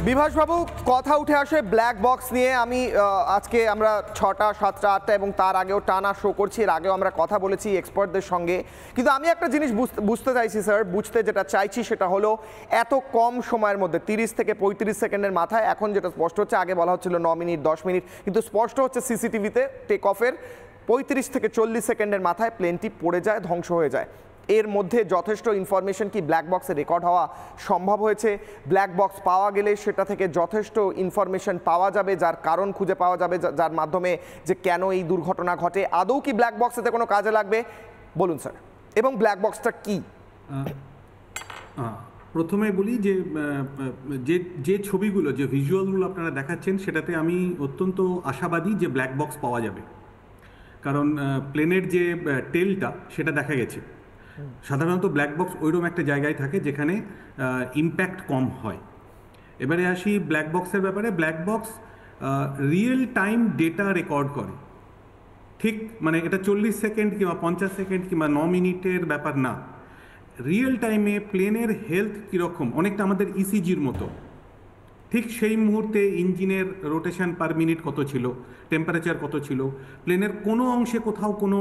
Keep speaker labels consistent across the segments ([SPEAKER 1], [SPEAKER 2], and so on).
[SPEAKER 1] বিভাসবাবু, কথা উঠে আসে ব্ল্যাক বক্স নিয়ে। আমি আজকে আমরা 6টা 7টা 8টা এবং তার আগেও টানা শো করছি, এর আগেও আমরা কথা বলেছি এক্সপার্টদের সঙ্গে। কিন্তু আমি একটা জিনিস বুঝতে চাইছি স্যার, যেটা চাইছি সেটা হলো এত কম সময়ের মধ্যে 30 থেকে 35 সেকেন্ডের মাথায় এখন যেটা স্পষ্ট হচ্ছে, আগে বলা হচ্ছিল 9 মিনিট 10 মিনিট, কিন্তু স্পষ্ট হচ্ছে সিসিটিভিতে টেক অফের 35 থেকে 40 সেকেন্ডের মাথায় প্লেনটি পড়ে যায়, ধ্বংস হয়ে যায়। এর মধ্যে যথেষ্ট ইনফরমেশন কি ব্ল্যাক বক্সে রেকর্ড হওয়া সম্ভব হয়েছে? ব্ল্যাক বক্স পাওয়া গেলে সেটা থেকে যথেষ্ট ইনফরমেশন পাওয়া যাবে, যার কারণ খুঁজে পাওয়া যাবে, যার মাধ্যমে যে কেন এই দুর্ঘটনা ঘটে। আদৌ কি ব্ল্যাক বক্সেতে কোনো কাজে লাগবে বলুন স্যার, এবং ব্ল্যাক বক্সটা কি?
[SPEAKER 2] প্রথমে বলি যে যে ছবিগুলো, যে ভিজুয়ালগুলো আপনারা দেখাচ্ছেন, সেটাতে আমি অত্যন্ত আশাবাদী যে ব্ল্যাক বক্স পাওয়া যাবে। কারণ প্লেনের যে টেলটা সেটা দেখা গেছে। সাধারণত ব্ল্যাক বক্স ওইরকম একটা জায়গায় থাকে যেখানে ইম্প্যাক্ট কম হয়। এবারে আসি ব্ল্যাক বক্সের ব্যাপারে। Black box real time data record করে, ঠিক মানে এটা 40 সেকেন্ড কিংবা 50 সেকেন্ড কিংবা 9 মিনিটের ব্যাপার না। রিয়েল টাইমে প্লেনের হেলথ কীরকম, অনেকটা আমাদের ইসিজির মতো। ঠিক সেই মুহূর্তে ইঞ্জিনের রোটেশন পার মিনিট কত ছিল, টেম্পারেচার কত ছিল, প্লেনের কোনো অংশে কোথাও কোনো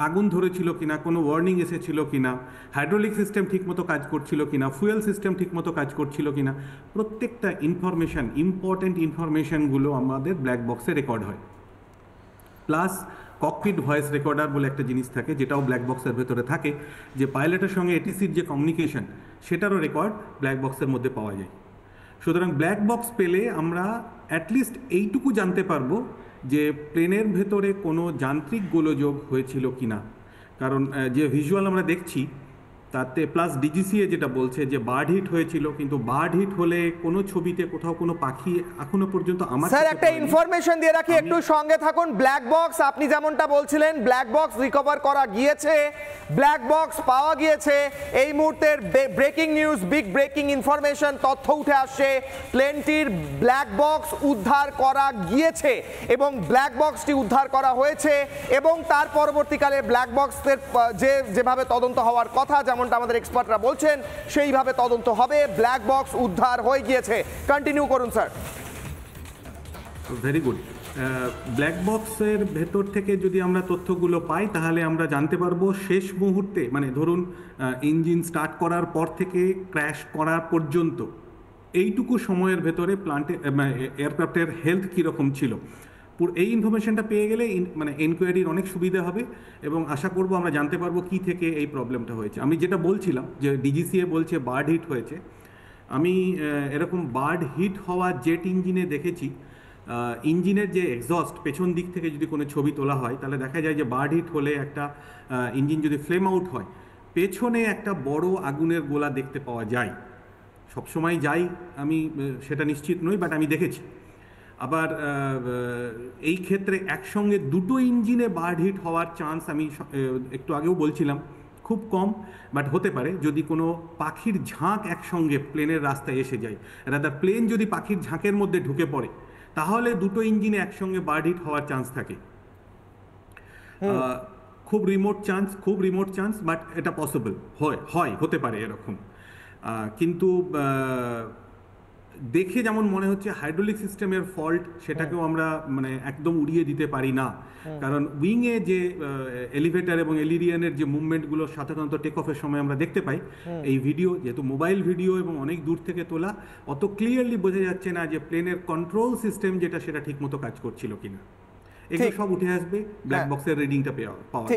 [SPEAKER 2] আগুন ধরেছিল কিনা, কোনো ওয়ার্নিং এসেছিল কিনা, হাইড্রোলিক সিস্টেম ঠিকমতো কাজ করছিল কিনা, ফুয়েল সিস্টেম ঠিকমতো কাজ করছিল কিনা, প্রত্যেকটা ইনফরমেশান, ইম্পর্টেন্ট ইনফরমেশানগুলো আমাদের ব্ল্যাক বক্সে রেকর্ড হয়। প্লাস ককপিট ভয়েস রেকর্ডার বলে একটা জিনিস থাকে, যেটাও ব্ল্যাক বক্সের ভেতরে থাকে, যে পাইলটের সঙ্গে এটিসির যে কমিউনিকেশন, সেটারও রেকর্ড ব্ল্যাক বক্সের মধ্যে পাওয়া যায়। সুতরাং ব্ল্যাক বক্স পেলে আমরা অ্যাটলিস্ট এইটুকু জানতে পারবো যে প্লেনের ভেতরে কোনো যান্ত্রিক গোলযোগ হয়েছিল কি না। কারণ যে ভিজুয়াল আমরা দেখছি তাতে, প্লাস ডিজিসিএ যেটা বলছে যে বার্ড হিট হয়েছিল, কিন্তু বার্ড হিট হলে কোনো ছবিতে কোথাও কোনো পাখি এখনো পর্যন্ত আমার
[SPEAKER 1] স্যার একটা ইনফরমেশন দিয়ে রাখি, একটু সঙ্গে থাকুন। ব্ল্যাক বক্স আপনি যেমনটা বলছিলেন, ব্ল্যাক বক্স রিকভার করা গিয়েছে, ব্ল্যাক বক্স পাওয়া গিয়েছে। এই মুহূর্তের breaking news, big breaking information, তথ্য উঠে আসছে, প্লেনটির ব্ল্যাক বক্স উদ্ধার করা গিয়েছে এবং ব্ল্যাক বক্সটি উদ্ধার করা হয়েছে এবং তার পরবর্তীকালে ব্ল্যাক বক্সের যেভাবে তদন্ত হওয়ার কথা, যেমনটা আমাদের এক্সপার্টরা বলছেন, সেইভাবে তদন্ত হবে। ব্ল্যাক বক্স উদ্ধার হয়ে গিয়েছে। কন্টিনিউ করুন স্যার।
[SPEAKER 2] Very good. ব্ল্যাক বক্সের ভেতর থেকে যদি আমরা তথ্যগুলো পাই, তাহলে আমরা জানতে পারবো শেষ মুহূর্তে, মানে ধরুন ইঞ্জিন স্টার্ট করার পর থেকে ক্র্যাশ করার পর্যন্ত এইটুকু সময়ের ভেতরে এয়ারক্রাফটের হেলথ কীরকম ছিল। এই ইনফরমেশনটা পেয়ে গেলে মানে এনকোয়ারির অনেক সুবিধা হবে এবং আশা করব আমরা জানতে পারবো কি থেকে এই প্রবলেমটা হয়েছে। আমি যেটা বলছিলাম যে ডিজিসিএ বলছে বার্ড হিট হয়েছে, আমি এরকম বার্ড হিট হওয়া জেট ইঞ্জিনে দেখেছি। ইঞ্জিনের যে এক্সস্ট পেছন দিক থেকে যদি কোনো ছবি তোলা হয়, তাহলে দেখা যায় যে বার্ড হিট হলে একটা ইঞ্জিন যদি ফ্লেম আউট হয়, পেছনে একটা বড় আগুনের গোলা দেখতে পাওয়া যায়। সবসময় যাই আমি সেটা নিশ্চিত নই, বাট আমি দেখেছি। আবার এই ক্ষেত্রে একসঙ্গে দুটো ইঞ্জিনে বার্ড হিট হওয়ার চান্স আমি একটু আগেও বলছিলাম খুব কম, বাট হতে পারে যদি কোনো পাখির ঝাঁক একসঙ্গে প্লেনের রাস্তায় এসে যায়, রাদার প্লেন যদি পাখির ঝাঁকের মধ্যে ঢুকে পড়ে, তাহলে দুটো ইঞ্জিনে একসঙ্গে বার্ড হিট হওয়ার চান্স থাকে। খুব রিমোট চান্স, বাট এটা পসিবল, হতে পারে এরকম। কিন্তু দেখে যেমন মনে হচ্ছে হাইড্রোলিক সিস্টেমের ফল্ট, সেটাকেও আমরা মানে একদম উড়িয়ে দিতে পারি না। কারণ উইংয়ে যে এলিভেটর এবং এলিরিয়ানের যে মুভমেন্টগুলো সাধারণত টেক অফের সময় আমরা দেখতে পাই, এই ভিডিও যেহেতু মোবাইল ভিডিও এবং অনেক দূর থেকে তোলা, অত ক্লিয়ারলি বোঝা যাচ্ছে না যে প্লেনের কন্ট্রোল সিস্টেম যেটা, সেটা ঠিকমতো কাজ করছিল কিনা। এগুলো সব উঠে আসবে ব্ল্যাক বক্সের রিডিংটা পাওয়া।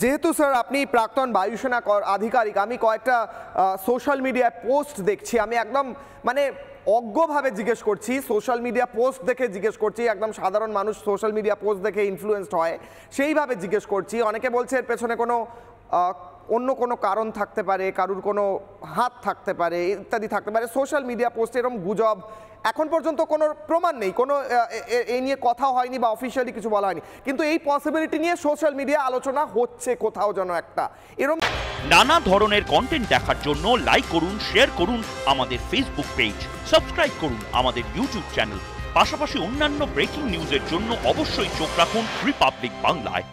[SPEAKER 1] যেহেতু স্যার আপনি প্রাক্তন বায়ুসেনা আধিকারিক, আমি কয়েকটা সোশ্যাল মিডিয়ায় পোস্ট দেখছি, আমি একদম মানে অজ্ঞভাবে জিজ্ঞেস করছি, সোশ্যাল মিডিয়া পোস্ট দেখে জিজ্ঞেস করছি, একদম সাধারণ মানুষ সোশ্যাল মিডিয়া পোস্ট দেখে ইনফ্লুয়েন্সড হয় সেইভাবে জিজ্ঞেস করছি। অনেকে বলছে এর পেছনে কোনো অন্য কোনো কারণ থাকতে পারে, কারুর কোনো হাত থাকতে পারে, ইত্যাদি থাকতে পারে। সোশ্যাল মিডিয়া পোস্টে এরকম গুজব, এখন পর্যন্ত কোনো প্রমাণ নেই, কোনো এই নিয়ে কথা হয়নি বা অফিসিয়ালি কিছু বলা হয়নি, কিন্তু এই পসিবিলিটি নিয়ে সোশ্যাল মিডিয়া আলোচনা হচ্ছে কোথাও যেন একটা এরকম।
[SPEAKER 3] নানা ধরনের কন্টেন্ট দেখার জন্য লাইক করুন, শেয়ার করুন আমাদের ফেসবুক পেজ, সাবস্ক্রাইব করুন আমাদের ইউটিউব চ্যানেল। পাশাপাশি অন্যান্য ব্রেকিং নিউজের জন্য অবশ্যই চোখ রাখুন রিপাবলিক বাংলায়।